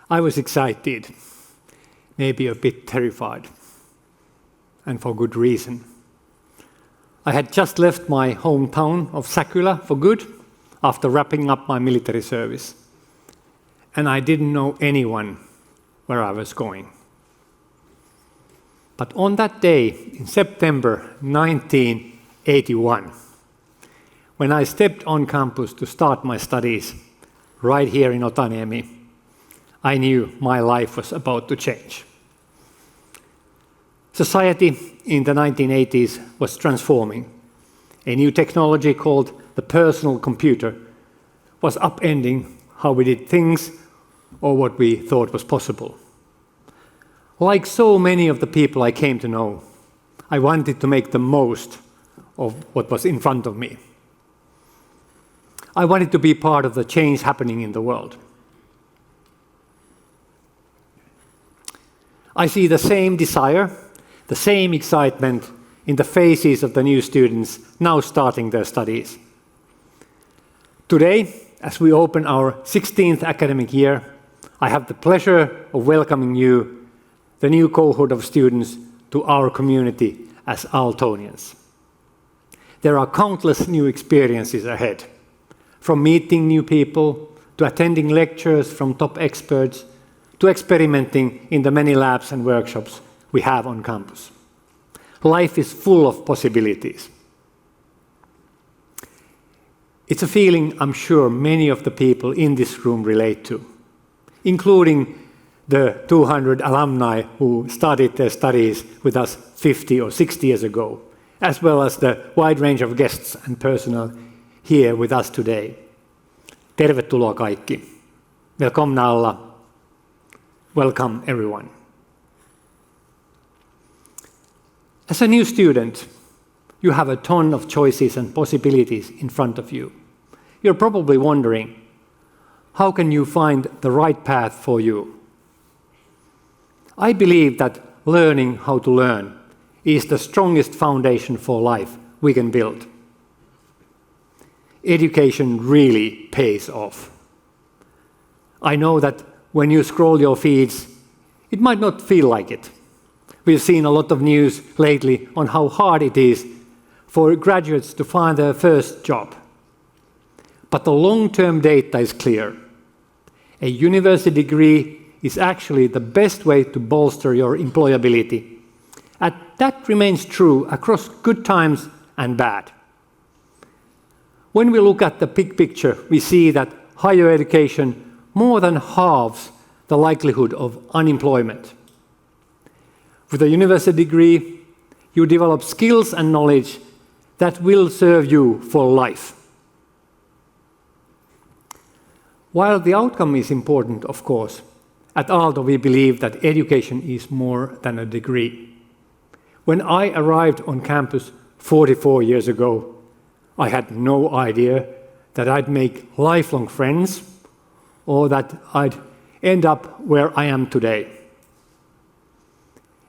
I was excited, maybe a bit terrified, and for good reason. I had just left my hometown of Säkylä for good after wrapping up my military service, and I didn't know anyone where I was going. But on that day, in September 1981, when I stepped on campus to start my studies right here in Otaniemi, I knew my life was about to change. Society in the 1980s was transforming. A new technology called the personal computer was upending how we did things or what we thought was possible. Like so many of the people I came to know, I wanted to make the most of what was in front of me. I wanted to be part of the change happening in the world. I see the same desire, the same excitement in the faces of the new students now starting their studies. Today, as we open our 16th academic year, I have the pleasure of welcoming you, the new cohort of students, to our community as Aaltonians. There are countless new experiences ahead, from meeting new people, to attending lectures from top experts, to experimenting in the many labs and workshops we have on campus. Life is full of possibilities. It's a feeling I'm sure many of the people in this room relate to, including the 200 alumni who started their studies with us 50 or 60 years ago, as well as the wide range of guests and personnel here with us today. Tervetuloa kaikki. Välkomna alla. Welcome everyone. As a new student, you have a ton of choices and possibilities in front of you. You're probably wondering, how can you find the right path for you? I believe that learning how to learn is the strongest foundation for life we can build. Education really pays off. I know that when you scroll your feeds, it might not feel like it. We've seen a lot of news lately on how hard it is for graduates to find their first job. But the long-term data is clear. A university degree is actually the best way to bolster your employability. And that remains true across good times and bad. When we look at the big picture, we see that higher education more than halves the likelihood of unemployment. With a university degree, you develop skills and knowledge that will serve you for life. While the outcome is important, of course, at Aalto we believe that education is more than a degree. When I arrived on campus 44 years ago, I had no idea that I'd make lifelong friends or that I'd end up where I am today.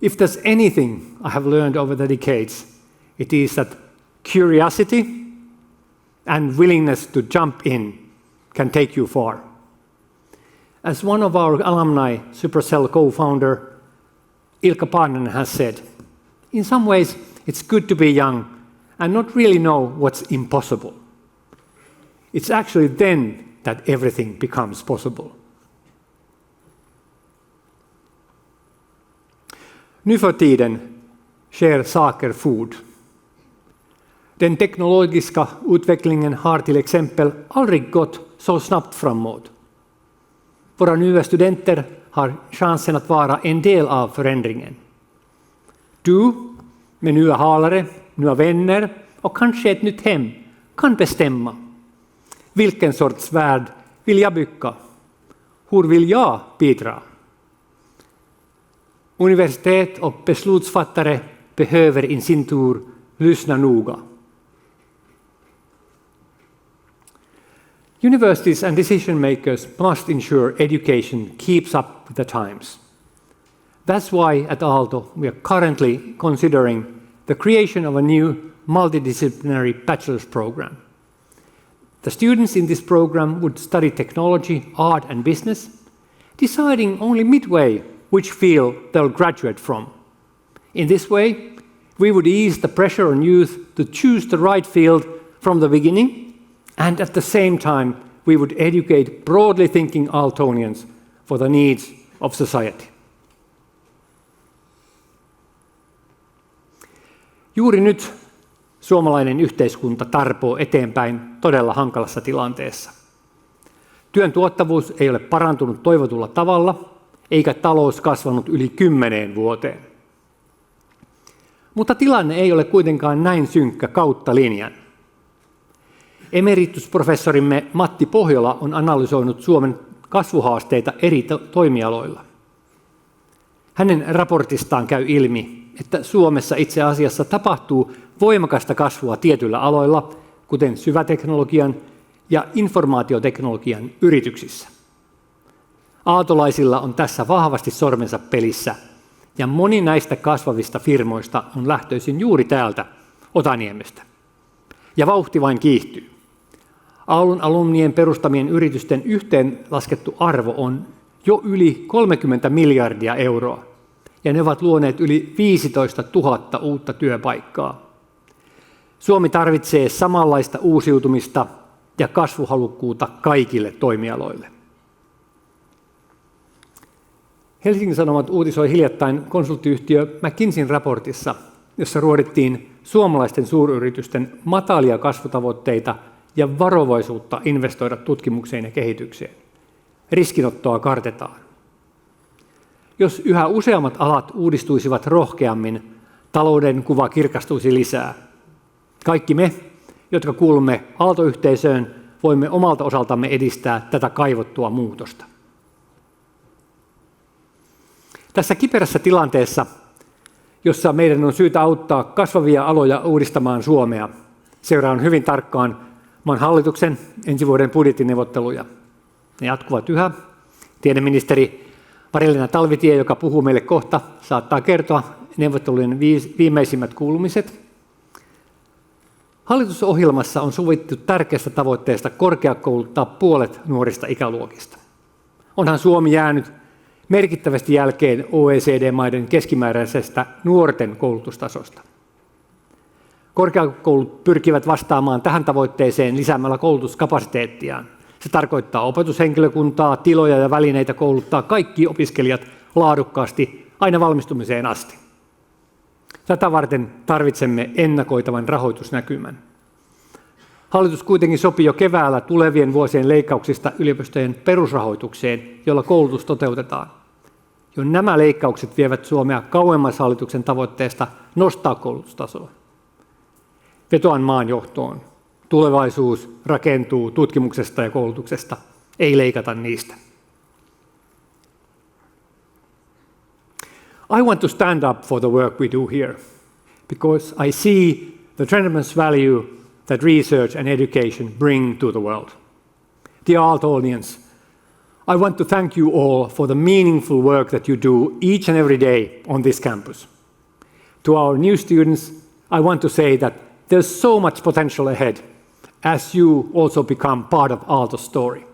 If there's anything I have learned over the decades, it is that curiosity and willingness to jump in can take you far. As one of our alumni, Supercell co-founder Ilkka has said, in some ways it's good to be young and not really know what's impossible. It's actually then that everything becomes possible. Nu för tiden sker saker fort. Den teknologiska utvecklingen har till exempel aldrig gått så snabbt framåt. Våra nya studenter har chansen att vara en del av förändringen. Du, med nya halare, nya vänner och kanske ett nytt hem, kan bestämma. Vilken sorts värld vill jag bygga? Hur vill jag bidra? Universitet och beslutsfattare behöver i sin tur lyssna noga. Universities and decision makers must ensure education keeps up with the times. That's why at Aalto we are currently considering the creation of a new multidisciplinary bachelor's program. The students in this program would study technology, art and business. deciding only midway which field they'll graduate from. In this way, we would ease the pressure on youth to choose the right field from the beginning, and at the same time, we would educate broadly thinking Aaltonians for the needs of society. Juuri nyt suomalainen yhteiskunta tarpoo eteenpäin todella hankalassa tilanteessa. Työn tuottavuus ei ole parantunut toivotulla tavalla, eikä talous kasvanut yli 10 vuoteen. Mutta tilanne ei ole kuitenkaan näin synkkä kautta linjan. Emeritusprofessorimme Matti Pohjola on analysoinut Suomen kasvuhaasteita eri toimialoilla. Hänen raportistaan käy ilmi, että Suomessa itse asiassa tapahtuu voimakasta kasvua tietyillä aloilla, kuten syväteknologian ja informaatioteknologian yrityksissä. Aaltolaisilla on tässä vahvasti sormensa pelissä, ja moni näistä kasvavista firmoista on lähtöisin juuri täältä Otaniemestä. Ja vauhti vain kiihtyy. Aallon alumnien perustamien yritysten yhteenlaskettu arvo on jo yli 30 miljardia euroa, ja ne ovat luoneet yli 15 000 uutta työpaikkaa. Suomi tarvitsee samanlaista uusiutumista ja kasvuhalukkuutta kaikille toimialoille. Helsingin Sanomat uutisoi hiljattain konsulttiyhtiö McKinseyn raportissa, jossa ruodittiin suomalaisten suuryritysten matalia kasvutavoitteita ja varovaisuutta investoida tutkimukseen ja kehitykseen. Riskinottoa kartetaan. Jos yhä useammat alat uudistuisivat rohkeammin, talouden kuva kirkastuisi lisää. Kaikki me, jotka kuulumme Aalto-yhteisöön, voimme omalta osaltamme edistää tätä kaivottua muutosta. Tässä kiperässä tilanteessa, jossa meidän on syytä auttaa kasvavia aloja uudistamaan Suomea, seuraan hyvin tarkkaan maan hallituksen ensi vuoden budjettineuvotteluja. Ne jatkuvat yhä. Tiedeministeri Marja-Leena Talvitie, joka puhuu meille kohta, saattaa kertoa neuvottelujen viimeisimmät kuulumiset. Hallitusohjelmassa on sovittu tärkeästä tavoitteesta korkeakouluttaa puolet nuorista ikäluokista. Onhan Suomi jäänyt merkittävästi jälkeen OECD-maiden keskimääräisestä nuorten koulutustasosta. Korkeakoulut pyrkivät vastaamaan tähän tavoitteeseen lisäämällä koulutuskapasiteettiaan. Se tarkoittaa opetushenkilökuntaa, tiloja ja välineitä kouluttaa kaikki opiskelijat laadukkaasti aina valmistumiseen asti. Tätä varten tarvitsemme ennakoitavan rahoitusnäkymän. Hallitus kuitenkin sopi jo keväällä tulevien vuosien leikkauksista yliopistojen perusrahoitukseen, jolla koulutus toteutetaan. Jo nämä leikkaukset vievät Suomea kauemmas hallituksen tavoitteesta nostaa koulutustasoa. Vetoan maan johtoon. Tulevaisuus rakentuu tutkimuksesta ja koulutuksesta, ei leikata niistä. I want to stand up for the work we do here, because I see the tremendous value that research and education bring to the world. Dear Aaltonians, I want to thank you all for the meaningful work that you do each and every day on this campus. To our new students, I want to say that there's so much potential ahead as you also become part of Aalto's story.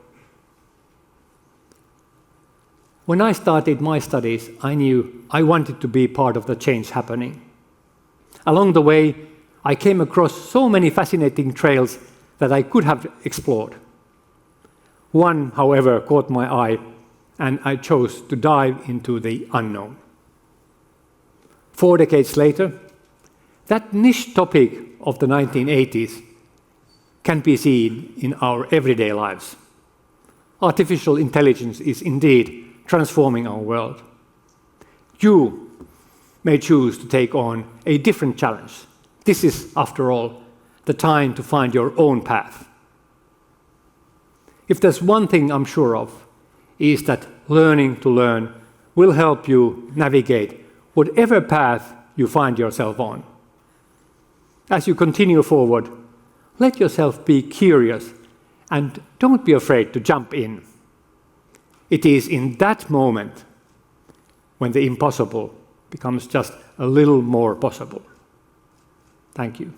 When I started my studies, I knew I wanted to be part of the change happening. Along the way, I came across so many fascinating trails that I could have explored. One, however, caught my eye, and I chose to dive into the unknown. 4 decades later, that niche topic of the 1980s can be seen in our everyday lives. Artificial intelligence is indeed transforming our world. You may choose to take on a different challenge. This is, after all, the time to find your own path. If there's one thing I'm sure of, is that learning to learn will help you navigate whatever path you find yourself on. As you continue forward, let yourself be curious and don't be afraid to jump in. It is in that moment when the impossible becomes just a little more possible. Thank you.